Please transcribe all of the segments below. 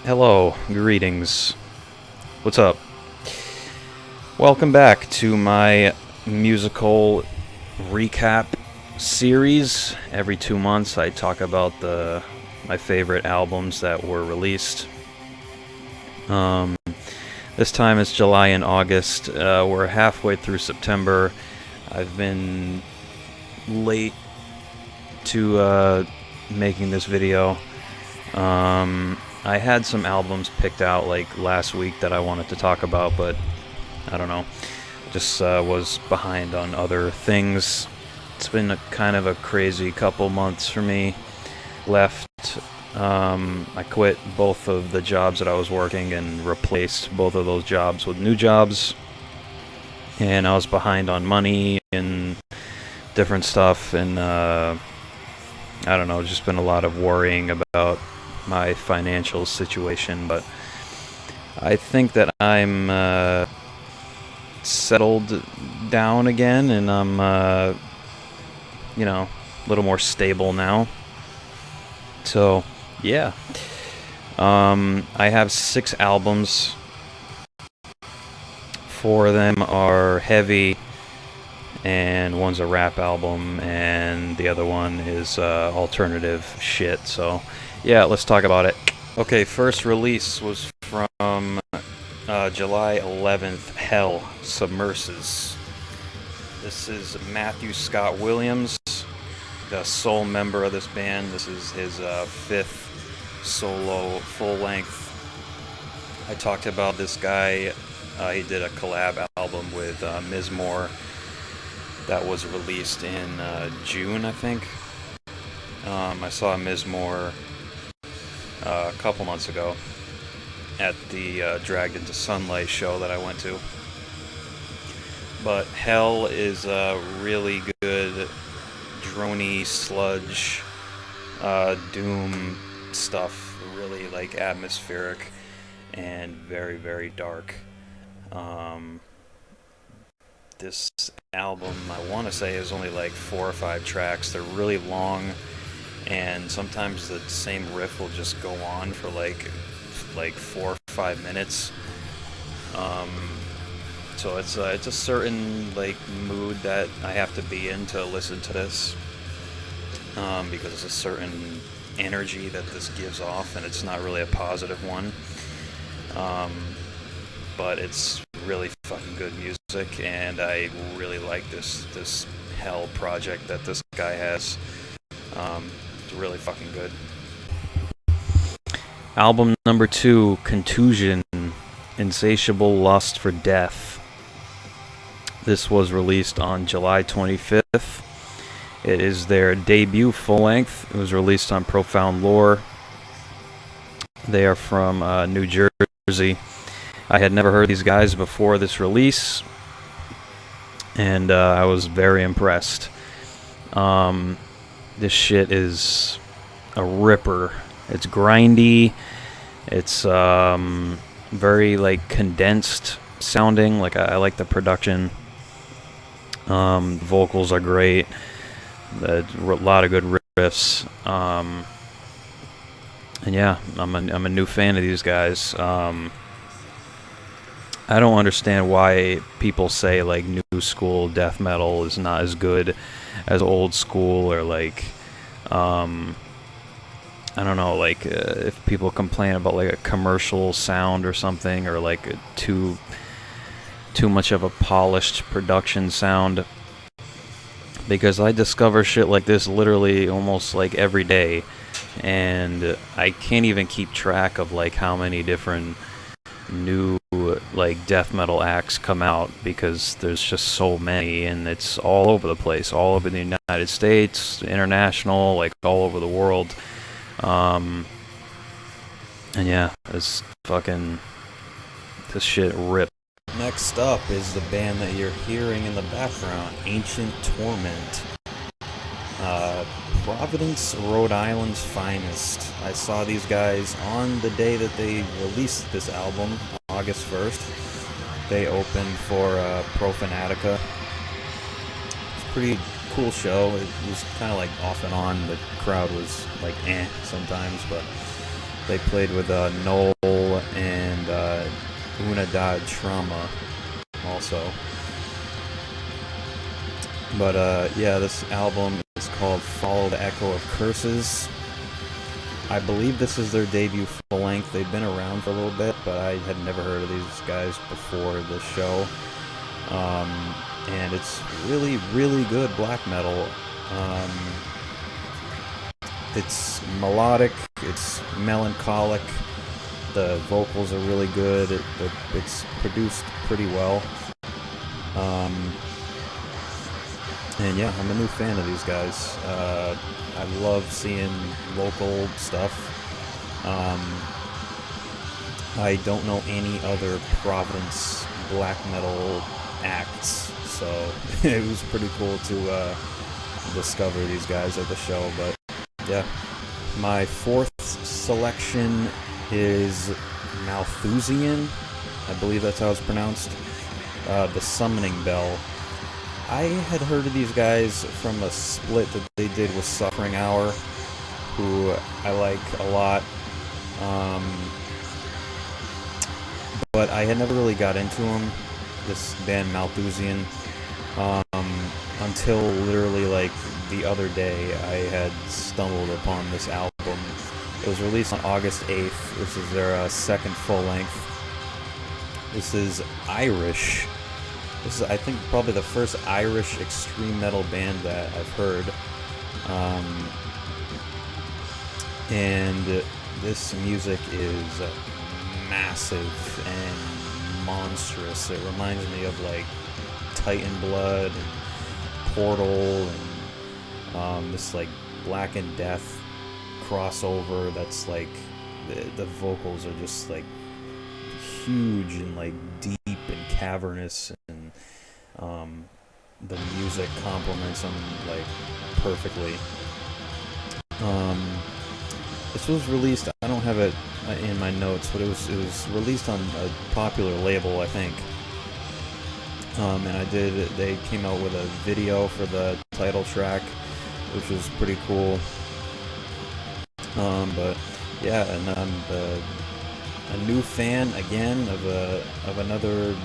Hello, greetings. What's up? Welcome back to my musical recap series. Every 2 months I talk about my favorite albums that were released. This time it's July and August. We're halfway through September. I've been late to making this video. I had some albums picked out like last week that I wanted to talk about, but I don't know. Just was behind on other things. It's been kind of a crazy couple months for me. I quit both of the jobs that I was working and replaced both of those jobs with new jobs. And I was behind on money and different stuff, and I don't know, just been a lot of worrying about my financial situation, but I think that I'm settled down again, and I'm a little more stable now. So yeah, I have 6 albums. 4 of them are heavy, and one's a rap album, and the other one is alternative shit. So yeah, let's talk about it. Okay, first release was from July 11th, Hell, Submersus. This is Matthew Scott Williams, the sole member of this band. This is his 5th solo full-length. I talked about this guy. He did a collab album with Ms. Moore that was released in June, I think. I saw Ms. Moore a couple months ago at the Dragged into Sunlight show that I went to. But Hell is really good droney sludge doom stuff, really like atmospheric and very, very dark. This album, I want to say, is only like 4 or 5 tracks. They're really long, and sometimes the same riff will just go on for like 4 or 5 minutes. So it's a certain like mood that I have to be in to listen to this, because it's a certain energy that this gives off, and it's not really a positive one. But it's really fucking good music, and I really like this Hell project that this guy has. It's really fucking good. Album number 2, Kontusion, Insatiable Lust for Death. This was released on July 25th. It is their debut full-length. It was released on Profound Lore. They are from New Jersey. I had never heard these guys before this release, and I was very impressed. This shit is a ripper. It's grindy. It's very like condensed sounding. Like I like the production. Vocals are great. A lot of good riffs. And yeah, I'm a new fan of these guys. I don't understand why people say like new school death metal is not as good as old school, or like I don't know, like if people complain about like a commercial sound or something, or like too much of a polished production sound, because I discover shit like this literally almost like every day, and I can't even keep track of like how many different new like death metal acts come out, because there's just so many, and it's all over the place, all over the United States, international, like all over the world. And yeah, this shit ripped. Next up is the band that you're hearing in the background, Ancient Torment. Providence, Rhode Island's finest. I saw these guys on the day that they released this album, August 1st. They opened for Profanatica. It's a pretty cool show. It was kind of like off and on. The crowd was like sometimes, but They played with Noel and Unidad Trauma also. But yeah, this album is called Follow the Echo of Curses. I believe this is their debut full length. They've been around for a little bit, but I had never heard of these guys before this show. And it's really, really good black metal. It's melodic, it's melancholic, the vocals are really good, it's produced pretty well. And yeah, I'm a new fan of these guys. I love seeing local stuff. I don't know any other Providence black metal acts, so it was pretty cool to discover these guys at the show. But yeah, my fourth selection is Malthusian. I believe that's how it's pronounced. The Summoning Bell. I had heard of these guys from a split that they did with Suffering Hour, who I like a lot. But I had never really got into them, this band Malthusian, until literally like the other day I had stumbled upon this album. It was released on August 8th. This is their second full length. This is Irish. This is, I think, probably the first Irish extreme metal band that I've heard. And this music is massive and monstrous. It reminds me of like Titan Blood and Portal and this like Blackened Death crossover. That's like the vocals are just like huge and like deep and cavernous, and the music complements them like perfectly. This was released, I don't have it in my notes, but it was released on a popular label, I think. And they came out with a video for the title track, which was pretty cool. But yeah, and I'm a new fan again of another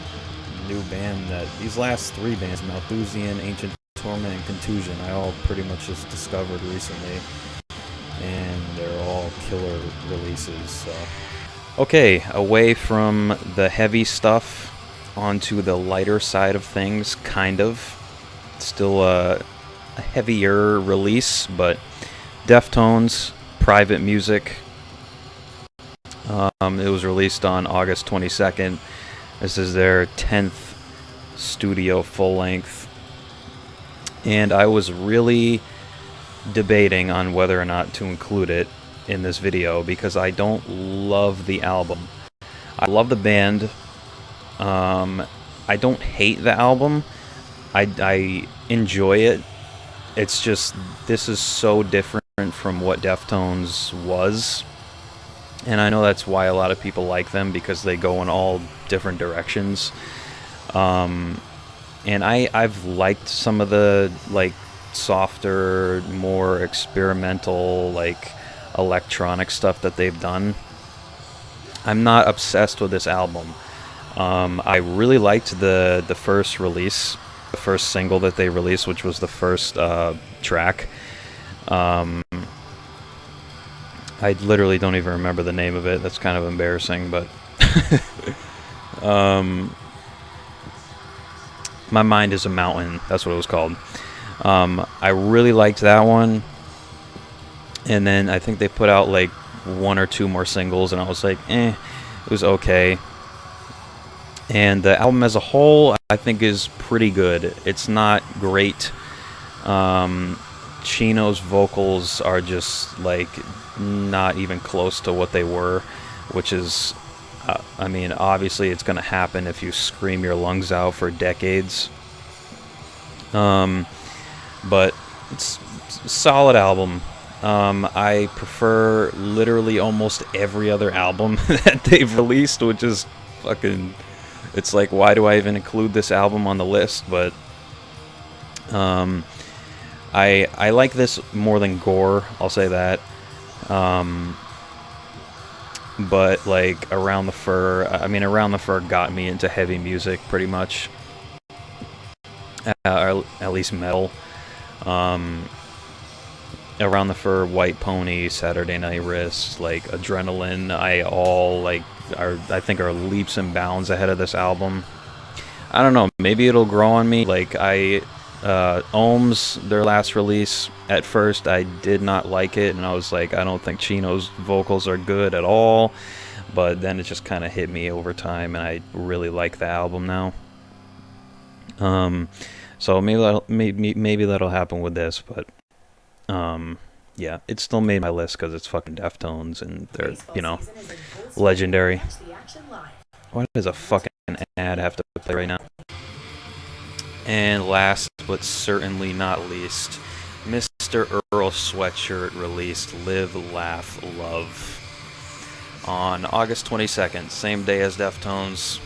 new band. That these last three bands, Malthusian, Ancient Torment, and Kontusion, I all pretty much just discovered recently, and they're all killer releases. So okay, away from the heavy stuff onto the lighter side of things, kind of. Still a heavier release, but Deftones, Private Music. It was released on August 22nd. This is their 10th studio full length. And I was really debating on whether or not to include it in this video because I don't love the album. I love the band. I don't hate the album. I enjoy it. It's just, this is so different from what Deftones was. And I know that's why a lot of people like them, because they go in all different directions. And I've liked some of the like softer, more experimental, like electronic stuff that they've done. I'm not obsessed with this album. I really liked the first release, the first single that they released, which was the first track. I literally don't even remember the name of it. That's kind of embarrassing, but My Mind is a Mountain. That's what it was called. I really liked that one. And then I think they put out like one or two more singles, and I was like, it was okay. And the album as a whole, I think, is pretty good. It's not great. Chino's vocals are just like not even close to what they were, which is, I mean, obviously it's going to happen if you scream your lungs out for decades. But it's a solid album. I prefer literally almost every other album that they've released, which is fucking, it's like, why do I even include this album on the list? But I like this more than Gore, I'll say that. but like Around the Fur, I mean, Around the Fur got me into heavy music pretty much, or at least metal. Around the Fur, White Pony, Saturday Night Wrist, like Adrenaline, I think are leaps and bounds ahead of this album. I don't know, maybe it'll grow on me. Like Ohms, their last release, at first I did not like it, and I was like, I don't think Chino's vocals are good at all. But then it just kind of hit me over time, and I really like the album now. So maybe that'll happen with this, but yeah, it still made my list because it's fucking Deftones, and they're, legendary. Why does a fucking ad have to play right now? And last but certainly not least, Mr. Earl Sweatshirt released Live.Laugh.Love on August 22nd, same day as Deftones.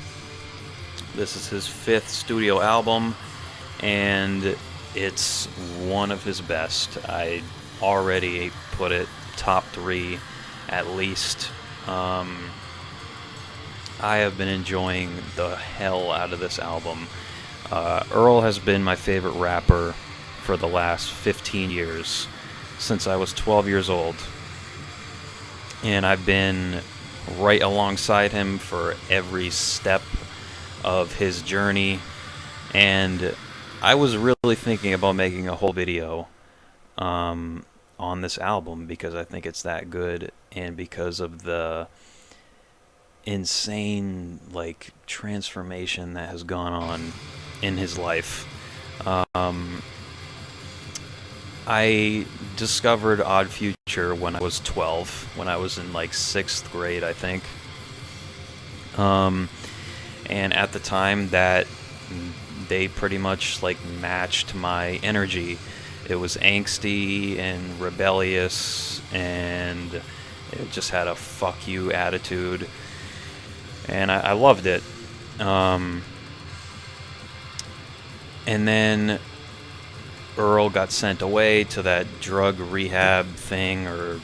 This is his 5th studio album, and it's one of his best. I already put it top 3 at least. I have been enjoying the hell out of this album. Earl has been my favorite rapper for the last 15 years, since I was 12 years old. And I've been right alongside him for every step of his journey. And I was really thinking about making a whole video on this album because I think it's that good, and because of the insane transformation that has gone on in his life. I discovered Odd Future when I was 12, when I was in 6th grade, I think. And at the time that they pretty much matched my energy. It was angsty and rebellious, and it just had a fuck you attitude, and I loved it. And then Earl got sent away to that drug rehab thing, or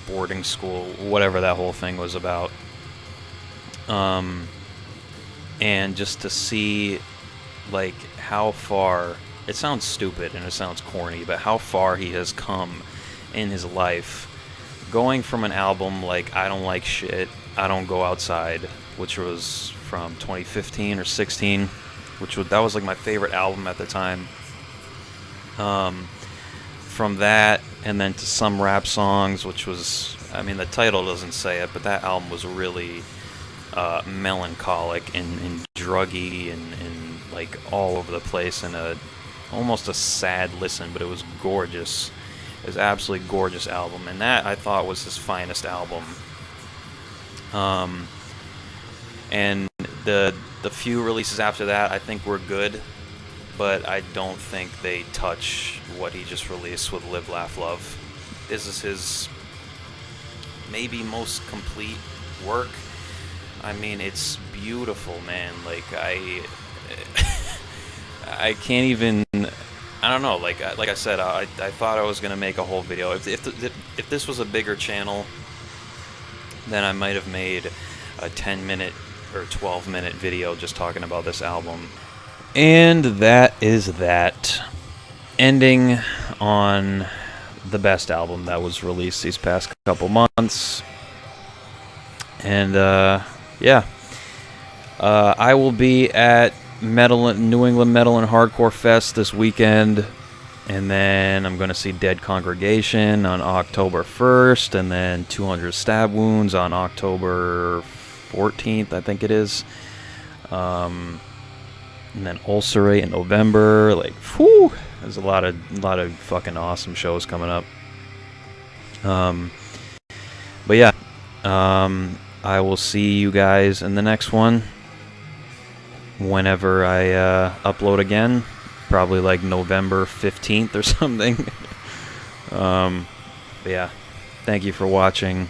boarding school, whatever that whole thing was about. And just to see how far, it sounds stupid and it sounds corny, but how far he has come in his life, going from an album like I Don't Like Shit, I Don't Go Outside, which was from 2015 or 16, that was my favorite album at the time. From that, and then to Some Rap Songs, which was, the title doesn't say it, but that album was really melancholic and druggy and all over the place, and almost a sad listen, but it was gorgeous. It was absolutely gorgeous album, and that I thought was his finest album. And the few releases after that I think were good, but I don't think they touch what he just released with Live.Laugh.Love. This is his maybe most complete work. It's beautiful, man. I can't even, I don't know, like I said, I thought I was going to make a whole video. If this was a bigger channel, then I might have made a 10-minute or 12-minute video just talking about this album. And that is that. Ending on the best album that was released these past couple months. And, yeah. I will be at New England Metal and Hardcore Fest this weekend, and then I'm going to see Dead Congregation on October 1st, and then 200 Stab Wounds on October 14th, I think it is. And then Ulcerate in November. Whew, there's a lot of fucking awesome shows coming up. But yeah, I will see you guys in the next one. Whenever I upload again, probably November 15th or something. But yeah, thank you for watching.